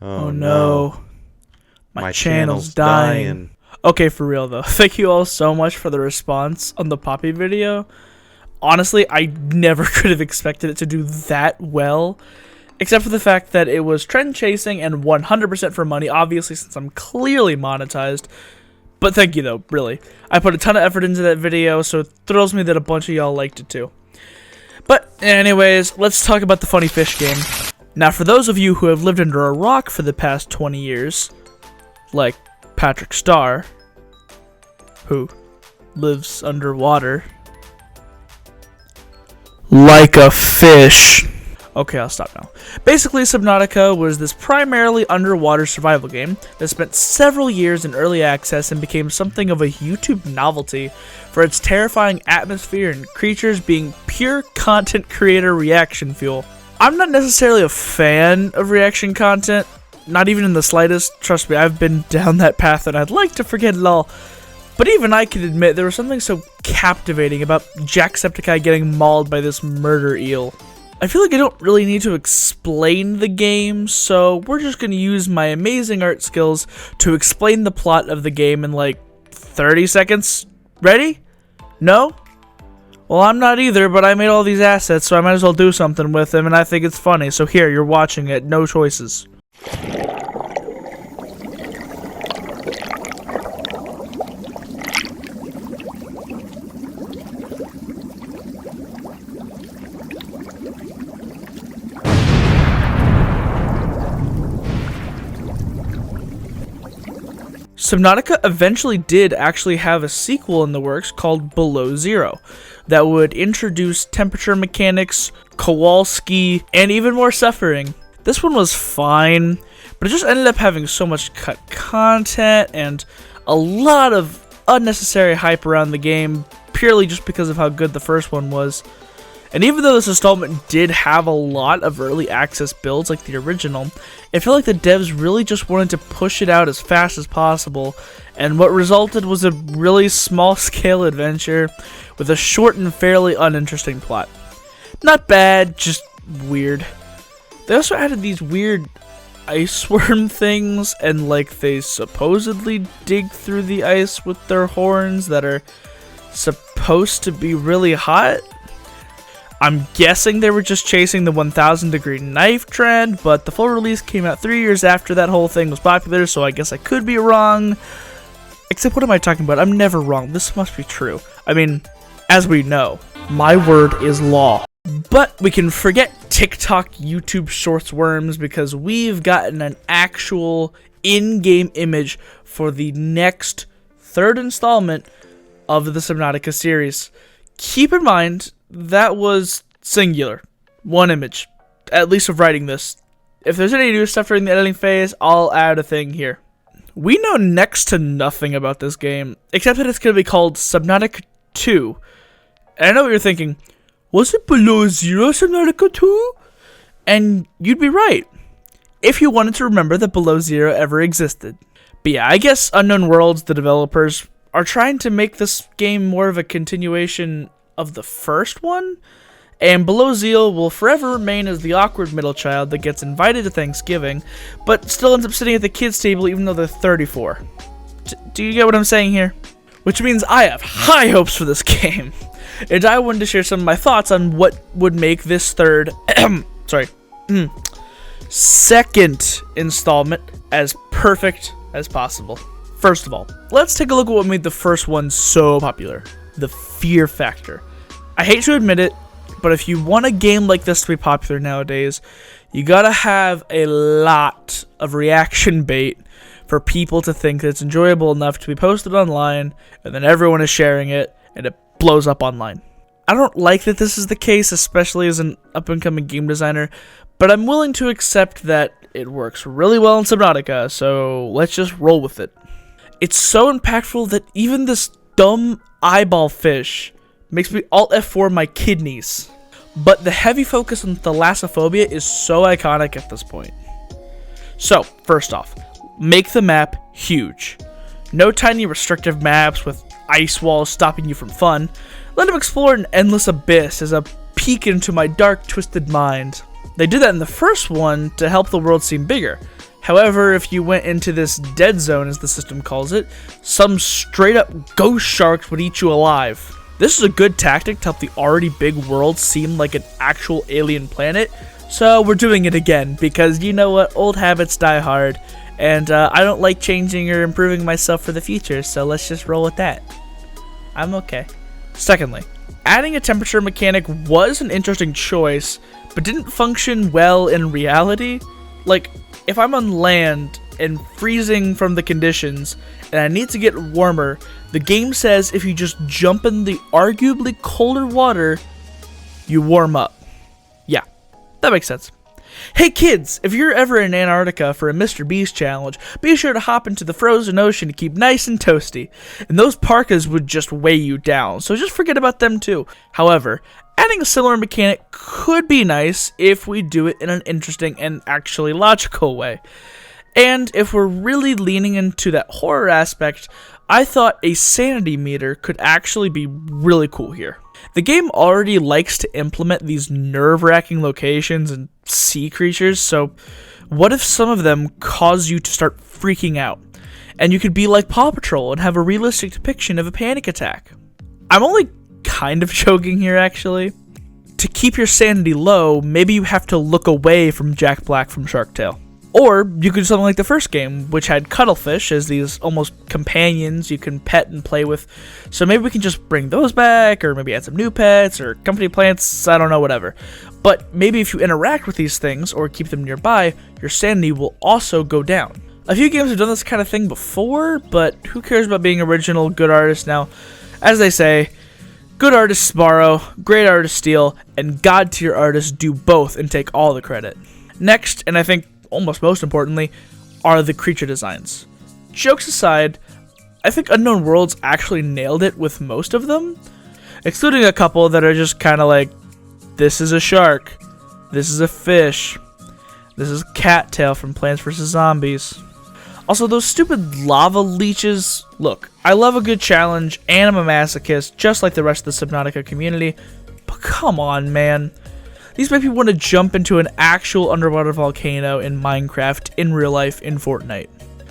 Oh no. My channel's dying. Okay, for real though. Thank you all so much for the response on the Poppy video. Honestly, I never could have expected it to do that well. Except for the fact that it was trend chasing and 100% for money, obviously since I'm clearly monetized. But thank you though, really. I put a ton of effort into that video, so it thrills me that a bunch of y'all liked it too. But anyways, let's talk about the funny fish game. Now for those of you who have lived under a rock for the past 20 years, like Patrick Starr, who lives underwater like a fish. Okay, I'll stop now. Basically, Subnautica was this primarily underwater survival game that spent several years in early access and became something of a YouTube novelty for its terrifying atmosphere and creatures being pure content creator reaction fuel. I'm not necessarily a fan of reaction content, not even in the slightest. Trust me, I've been down that path and I'd like to forget it all. But even I can admit there was something so captivating about Jacksepticeye getting mauled by this murder eel. I feel like I don't really need to explain the game, so we're just going to use my amazing art skills to explain the plot of the game in like 30 seconds. Ready? No? Well, I'm not either, but I made all these assets, so I might as well do something with them, and I think it's funny, so here, you're watching it. No choices. Subnautica eventually did actually have a sequel in the works called Below Zero that would introduce temperature mechanics, Kowalski, and even more suffering. This one was fine, but it just ended up having so much cut content and a lot of unnecessary hype around the game purely just because of how good the first one was. And even though this installment did have a lot of early access builds like the original, it felt like the devs really just wanted to push it out as fast as possible, and what resulted was a really small-scale adventure with a short and fairly uninteresting plot. Not bad, just weird. They also added these weird ice worm things, and like they supposedly dig through the ice with their horns that are supposed to be really hot. I'm guessing they were just chasing the 1,000 degree knife trend, but the full release came out 3 years after that whole thing was popular, so I guess I could be wrong. Except, what am I talking about? I'm never wrong. This must be true. I mean, as we know, my word is law. But we can forget TikTok, YouTube Shorts worms because we've gotten an actual in-game image for the next third installment of the Subnautica series. Keep in mind, that was singular. One image. At least of writing this. If there's any new stuff during the editing phase, I'll add a thing here. We know next to nothing about this game, except that it's going to be called Subnautica 2. And I know what you're thinking. Was it Below Zero Subnautica 2? And you'd be right, if you wanted to remember that Below Zero ever existed. But yeah, I guess Unknown Worlds, the developers, are trying to make this game more of a continuation of the first one, and Below Zero will forever remain as the awkward middle child that gets invited to Thanksgiving, but still ends up sitting at the kids' table even though they're 34. Do you get what I'm saying here? Which means I have high hopes for this game, and I wanted to share some of my thoughts on what would make this second installment as perfect as possible. First of all, let's take a look at what made the first one so popular. The fear factor. I hate to admit it, but if you want a game like this to be popular nowadays, you gotta have a lot of reaction bait for people to think that it's enjoyable enough to be posted online, and then everyone is sharing it, and it blows up online. I don't like that this is the case, especially as an up-and-coming game designer, but I'm willing to accept that it works really well in Subnautica, so let's just roll with it. It's so impactful that even this dumb eyeball fish makes me Alt F4 my kidneys. But the heavy focus on thalassophobia is so iconic at this point. So, first off, make the map huge. No tiny restrictive maps with ice walls stopping you from fun. Let him explore an endless abyss as a peek into my dark, twisted mind. They did that in the first one to help the world seem bigger. However, if you went into this dead zone, as the system calls it, some straight up ghost sharks would eat you alive. This is a good tactic to help the already big world seem like an actual alien planet, so we're doing it again, because you know what, old habits die hard, and I don't like changing or improving myself for the future, so let's just roll with that. I'm okay. Secondly, adding a temperature mechanic was an interesting choice, but didn't function well in reality. Like, if I'm on land and freezing from the conditions, and I need to get warmer, the game says if you just jump in the arguably colder water, you warm up. Yeah, that makes sense. Hey kids, if you're ever in Antarctica for a Mr. Beast challenge, be sure to hop into the frozen ocean to keep nice and toasty. And those parkas would just weigh you down, so just forget about them too. However, adding a similar mechanic could be nice if we do it in an interesting and actually logical way. And if we're really leaning into that horror aspect, I thought a sanity meter could actually be really cool here. The game already likes to implement these nerve-wracking locations and sea creatures, so what if some of them cause you to start freaking out? And you could be like Paw Patrol and have a realistic depiction of a panic attack. I'm only kind of joking here, actually. To keep your sanity low, maybe you have to look away from Jack Black from Shark Tale. Or you could do something like the first game, which had cuttlefish as these almost companions you can pet and play with. So maybe we can just bring those back, or maybe add some new pets, or company plants, I don't know, whatever. But maybe if you interact with these things, or keep them nearby, your sanity will also go down. A few games have done this kind of thing before, but who cares about being original, good artists now? As they say, good artists borrow, great artists steal, and God tier artists do both and take all the credit. Next, and I think almost most importantly, are the creature designs. Jokes aside, I think Unknown Worlds actually nailed it with most of them, excluding a couple that are just kind of like, this is a shark, this is a fish, this is Cattail from Plants vs. Zombies. Also, those stupid lava leeches, look, I love a good challenge, and I'm a masochist, just like the rest of the Subnautica community, but come on, man. These make me want to jump into an actual underwater volcano in Minecraft in real life in Fortnite.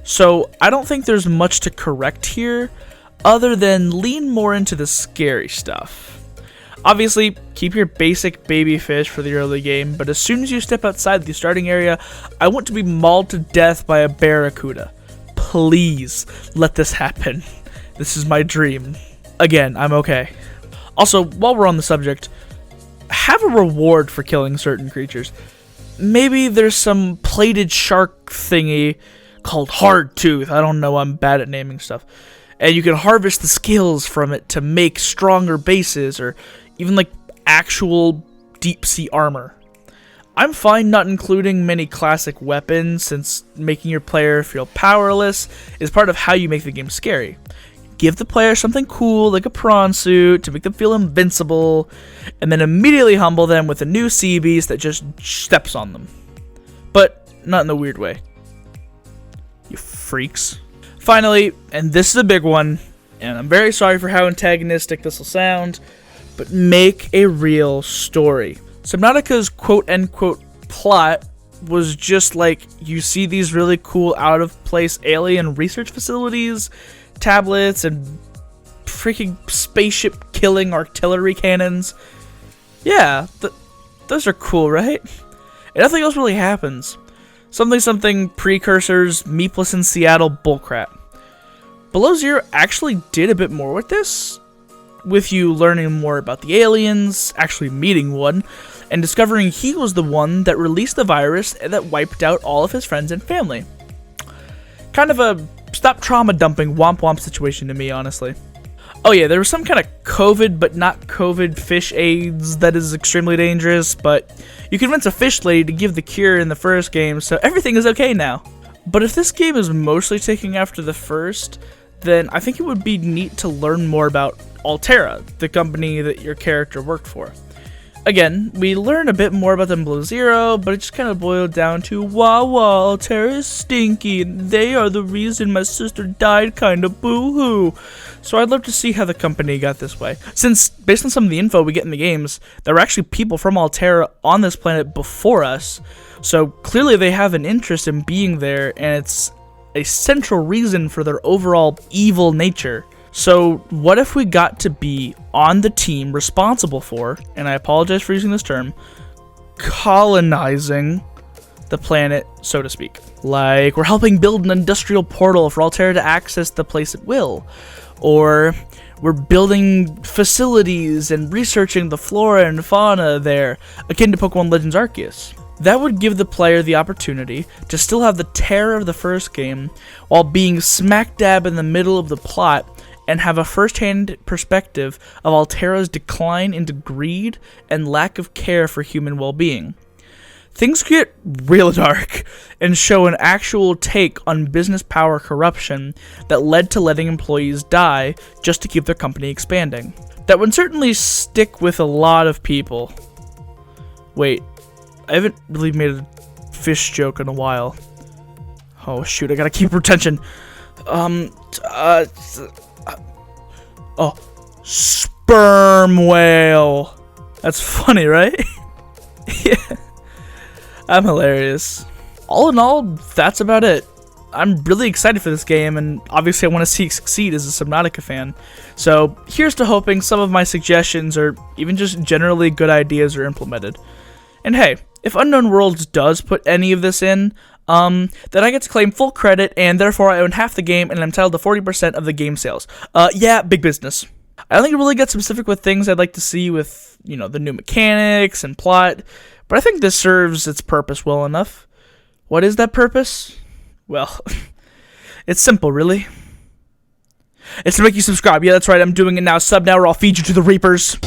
So I don't think there's much to correct here, other than lean more into the scary stuff. Obviously, keep your basic baby fish for the early game, but as soon as you step outside the starting area, I want to be mauled to death by a barracuda. Please, let this happen. This is my dream. Again, I'm okay. Also, while we're on the subject, have a reward for killing certain creatures. Maybe there's some plated shark thingy called Hardtooth. I don't know, I'm bad at naming stuff. And you can harvest the scales from it to make stronger bases, or even like actual deep sea armor. I'm fine not including many classic weapons, since making your player feel powerless is part of how you make the game scary. Give the player something cool like a prawn suit to make them feel invincible, and then immediately humble them with a new sea beast that just steps on them. But not in a weird way. You freaks. Finally, and this is a big one, and I'm very sorry for how antagonistic this will sound, but make a real story. Subnautica's quote-unquote plot was just like, you see these really cool out-of-place alien research facilities, tablets, and freaking spaceship-killing artillery cannons. Yeah, those are cool, right? And nothing else really happens. Something precursors, Meepless in Seattle bullcrap. Below Zero actually did a bit more with this, with you learning more about the aliens, actually meeting one, and discovering he was the one that released the virus that wiped out all of his friends and family. Kind of a stop trauma dumping womp womp situation to me, honestly. Oh yeah, there was some kind of COVID but not COVID fish AIDS that is extremely dangerous, but you convince a fish lady to give the cure in the first game, so everything is okay now. But if this game is mostly taking after the first, then I think it would be neat to learn more about Altera, the company that your character worked for. Again, we learn a bit more about them below zero, but it just kind of boiled down to, wow, Alterra is stinky, and they are the reason my sister died, kind of boo-hoo. So I'd love to see how the company got this way. Since, based on some of the info we get in the games, there were actually people from Alterra on this planet before us, so clearly they have an interest in being there, and it's a central reason for their overall evil nature. So what if we got to be on the team responsible for, and I apologize for using this term, colonizing the planet, so to speak. Like, we're helping build an industrial portal for Alterra to access the place at will. Or we're building facilities and researching the flora and fauna there, akin to Pokemon Legends Arceus. That would give the player the opportunity to still have the terror of the first game, while being smack dab in the middle of the plot, and have a first-hand perspective of Alterra's decline into greed and lack of care for human well-being. Things get real dark and show an actual take on business power corruption that led to letting employees die just to keep their company expanding. That would certainly stick with a lot of people. Wait, I haven't really made a fish joke in a while. Oh shoot, I gotta keep retention. Oh, sperm whale. That's funny, right? Yeah. I'm hilarious. All in all, that's about it. I'm really excited for this game, and obviously I want to see it succeed as a Subnautica fan. So here's to hoping some of my suggestions or even just generally good ideas are implemented. And hey, if Unknown Worlds does put any of this in, then I get to claim full credit, and therefore I own half the game, and I'm entitled to 40% of the game sales. Yeah, big business. I don't think it really gets specific with things I'd like to see with, you know, the new mechanics and plot, but I think this serves its purpose well enough. What is that purpose? Well, it's simple, really. It's to make you subscribe. Yeah, that's right, I'm doing it now. Sub now or I'll feed you to the Reapers.